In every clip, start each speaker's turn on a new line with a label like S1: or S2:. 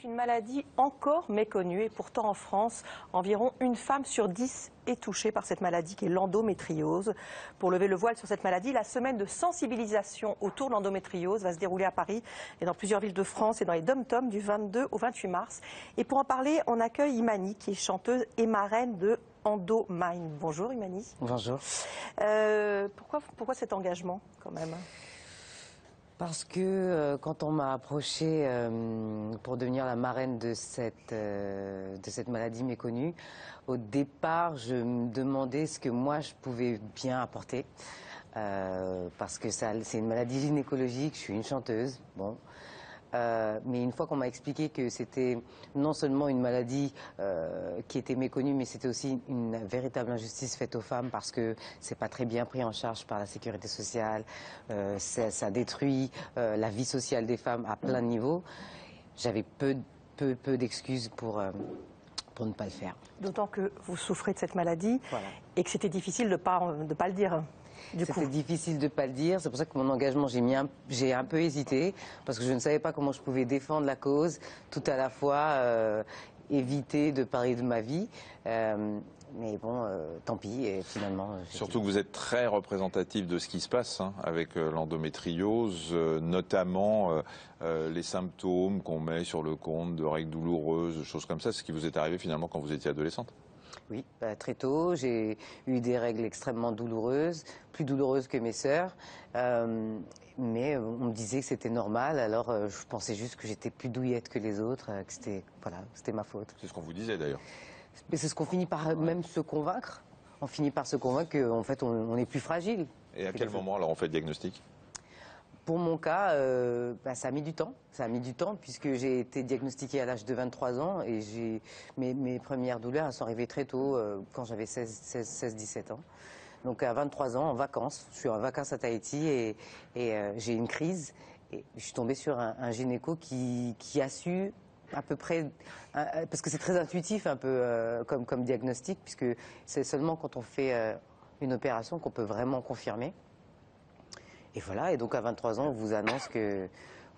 S1: une maladie encore méconnue et pourtant en France, environ une femme sur 10 est touchée par cette maladie qui est l'endométriose. Pour lever le voile sur cette maladie, la semaine de sensibilisation autour de l'endométriose va se dérouler à Paris et dans plusieurs villes de France et dans les dom-toms du 22 au 28 mars. Et pour en parler, on accueille Imani qui est chanteuse et marraine de Endomine. Bonjour Imani.
S2: Bonjour.
S1: Pourquoi cet engagement quand même ?
S2: Parce que quand on m'a approchée pour devenir la marraine de cette maladie méconnue, au départ, je me demandais ce que moi je pouvais bien apporter. Parce que c'est une maladie gynécologique, je suis une chanteuse. Bon. Mais une fois qu'on m'a expliqué que c'était non seulement une maladie qui était méconnue, mais c'était aussi une véritable injustice faite aux femmes parce que c'est pas très bien pris en charge par la sécurité sociale, ça détruit la vie sociale des femmes à plein de niveaux. J'avais peu d'excuses pour ne pas le faire.
S1: D'autant que vous souffrez de cette maladie,
S2: voilà.
S1: Et que c'était difficile de pas le dire.
S2: C'était difficile de ne pas le dire, c'est pour ça que mon engagement, j'ai un peu hésité, parce que je ne savais pas comment je pouvais défendre la cause, tout à la fois éviter de parler de ma vie, mais bon, tant pis, et finalement...
S3: Surtout que vous êtes très représentatif de ce qui se passe avec l'endométriose, notamment les symptômes qu'on met sur le compte de règles douloureuses, choses comme ça, c'est ce qui vous est arrivé finalement quand vous étiez adolescente.
S2: Oui, très tôt, j'ai eu des règles extrêmement douloureuses, plus douloureuses que mes sœurs, mais on me disait que c'était normal, alors je pensais juste que j'étais plus douillette que les autres, que c'était ma faute.
S3: C'est ce qu'on vous disait d'ailleurs.
S2: Mais c'est ce qu'on finit par même se convaincre, on finit par se convaincre qu'en fait on est plus fragile.
S3: Et à quel moment alors on fait le diagnostic ?
S2: Pour mon cas, ça a mis du temps. Ça a mis du temps puisque j'ai été diagnostiquée à l'âge de 23 ans et mes premières douleurs elles sont arrivées très tôt, quand j'avais 16-17 ans. Donc à 23 ans, en vacances, je suis en vacances à Tahiti et j'ai une crise. Et je suis tombée sur un gynéco qui a su à peu près, parce que c'est très intuitif un peu comme diagnostic, puisque c'est seulement quand on fait une opération qu'on peut vraiment confirmer. Et voilà, et donc à 23 ans, on vous annonce que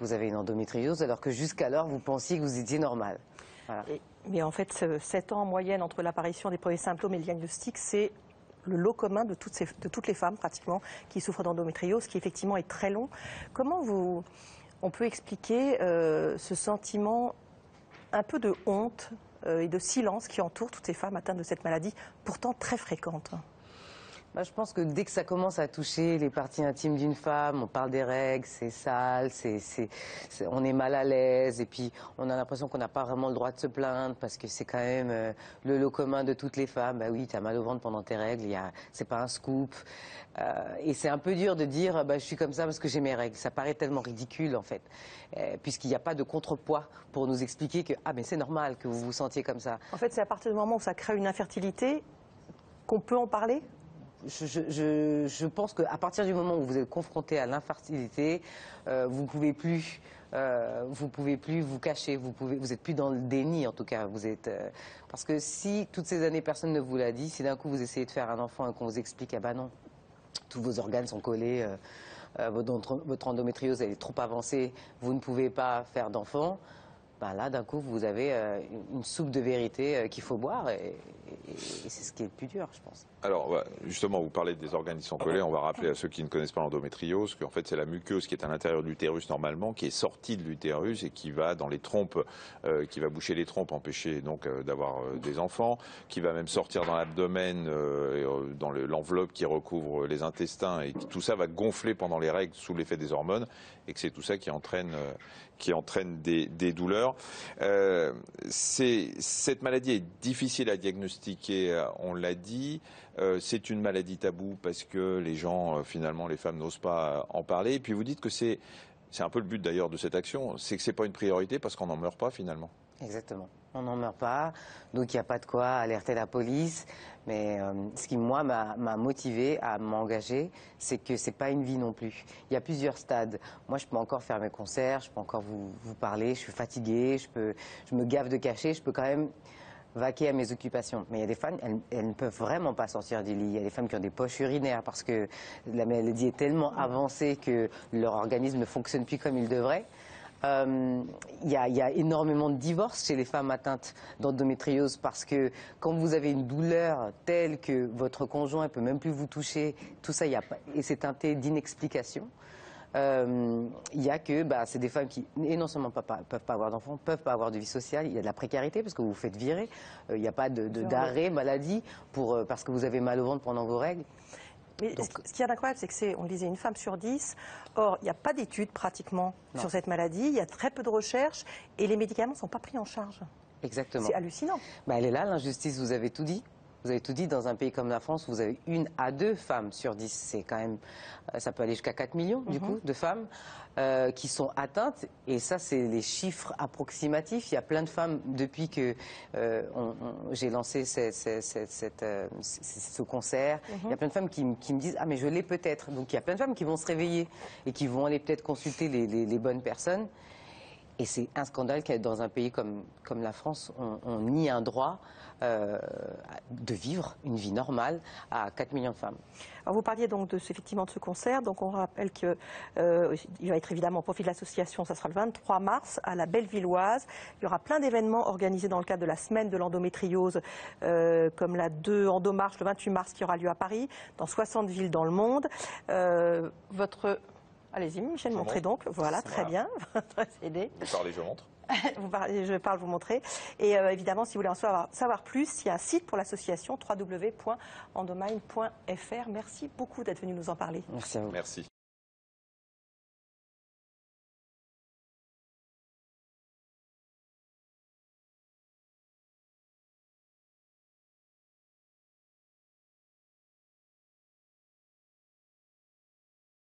S2: vous avez une endométriose, alors que jusqu'alors, vous pensiez que vous étiez normal. Voilà.
S1: Mais en fait, 7 ans en moyenne entre l'apparition des premiers symptômes et le diagnostic, c'est le lot commun de toutes les femmes, pratiquement, qui souffrent d'endométriose, qui effectivement est très long. Comment on peut expliquer ce sentiment un peu de honte et de silence qui entoure toutes ces femmes atteintes de cette maladie, pourtant très fréquente ?
S2: Je pense que dès que ça commence à toucher les parties intimes d'une femme, on parle des règles, c'est sale, on est mal à l'aise et puis on a l'impression qu'on n'a pas vraiment le droit de se plaindre parce que c'est quand même le lot commun de toutes les femmes. Bah oui, t'as mal au ventre pendant tes règles, c'est pas un scoop. Et c'est un peu dur de dire je suis comme ça parce que j'ai mes règles. Ça paraît tellement ridicule en fait, puisqu'il n'y a pas de contrepoids pour nous expliquer que mais c'est normal que vous vous sentiez comme ça.
S1: En fait, c'est à partir du moment où ça crée une infertilité qu'on peut en parler ?
S2: Je pense qu'à partir du moment où vous êtes confronté à l'infertilité, vous pouvez plus vous cacher, vous êtes plus dans le déni en tout cas. Parce que si toutes ces années personne ne vous l'a dit, si d'un coup vous essayez de faire un enfant et qu'on vous explique non, tous vos organes sont collés, votre endométriose elle est trop avancée, vous ne pouvez pas faire d'enfant. Là, d'un coup, vous avez une soupe de vérité qu'il faut boire et c'est ce qui est le plus dur, je pense.
S3: Alors, justement, vous parlez des organes qui sont collés. On va rappeler à ceux qui ne connaissent pas l'endométriose qu'en fait, c'est la muqueuse qui est à l'intérieur de l'utérus normalement, qui est sortie de l'utérus et qui va dans les trompes, qui va boucher les trompes, empêcher donc d'avoir des enfants, qui va même sortir dans l'abdomen, dans l'enveloppe qui recouvre les intestins et tout ça va gonfler pendant les règles sous l'effet des hormones et que c'est tout ça qui entraîne des douleurs. Cette maladie est difficile à diagnostiquer, on l'a dit. C'est une maladie taboue parce que les gens, finalement, les femmes n'osent pas en parler. Et puis vous dites que c'est un peu le but d'ailleurs de cette action, c'est que c'est pas une priorité parce qu'on n'en meurt pas finalement.
S2: Exactement. On n'en meurt pas, donc il n'y a pas de quoi alerter la police. Mais ce qui, moi, m'a motivé à m'engager, c'est que c'est pas une vie non plus. Il y a plusieurs stades. Moi, je peux encore faire mes concerts, je peux encore vous parler, je suis fatiguée, je me gave de cachet, je peux quand même vaquer à mes occupations. Mais il y a des femmes, elles ne peuvent vraiment pas sortir du lit. Il y a des femmes qui ont des poches urinaires parce que la maladie est tellement avancée que leur organisme ne fonctionne plus comme il devrait. Il y a énormément de divorces chez les femmes atteintes d'endométriose parce que quand vous avez une douleur telle que votre conjoint ne peut même plus vous toucher, tout ça, et c'est teinté d'inexplication. Il y a que c'est des femmes qui, et non seulement peuvent pas avoir d'enfants, peuvent pas avoir de vie sociale, il y a de la précarité parce que vous vous faites virer, il n'y a pas d'arrêt maladie parce que vous avez mal au ventre pendant vos règles.
S1: Mais ce qui est incroyable, c'est que on le disait, une femme sur 10. Or, il n'y a pas d'études pratiquement sur cette maladie, il y a très peu de recherches et les médicaments ne sont pas pris en charge.
S2: Exactement.
S1: C'est hallucinant.
S2: Elle est là, l'injustice, vous avez tout dit. Vous avez tout dit, dans un pays comme la France, vous avez 1 à 2 femmes sur 10. C'est quand même, ça peut aller jusqu'à 4 millions, du coup, de femmes qui sont atteintes. Et ça, c'est les chiffres approximatifs. Il y a plein de femmes, depuis que j'ai lancé ce concert, il y a plein de femmes qui me disent « Ah, mais je l'ai peut-être ». Donc, il y a plein de femmes qui vont se réveiller et qui vont aller peut-être consulter les bonnes personnes. Et c'est un scandale qu'être dans un pays comme la France, on nie un droit de vivre une vie normale à 4 millions de femmes.
S1: Alors vous parliez donc effectivement de ce concert. Donc on rappelle qu'il va être évidemment au profit de l'association. Ça sera le 23 mars à la Bellevilloise. Il y aura plein d'événements organisés dans le cadre de la semaine de l'endométriose, comme la 2 Endomarche le 28 mars qui aura lieu à Paris, dans 60 villes dans le monde. Allez-y, Michel, montrez donc. Voilà, très bien. Votre CD.
S3: Vous parlez, je montre.
S1: Je parle, vous montrer. Et évidemment, si vous voulez en savoir plus, il y a un site pour l'association www.endomine.fr. Merci beaucoup d'être venu nous en parler.
S2: Merci à vous.
S3: Merci.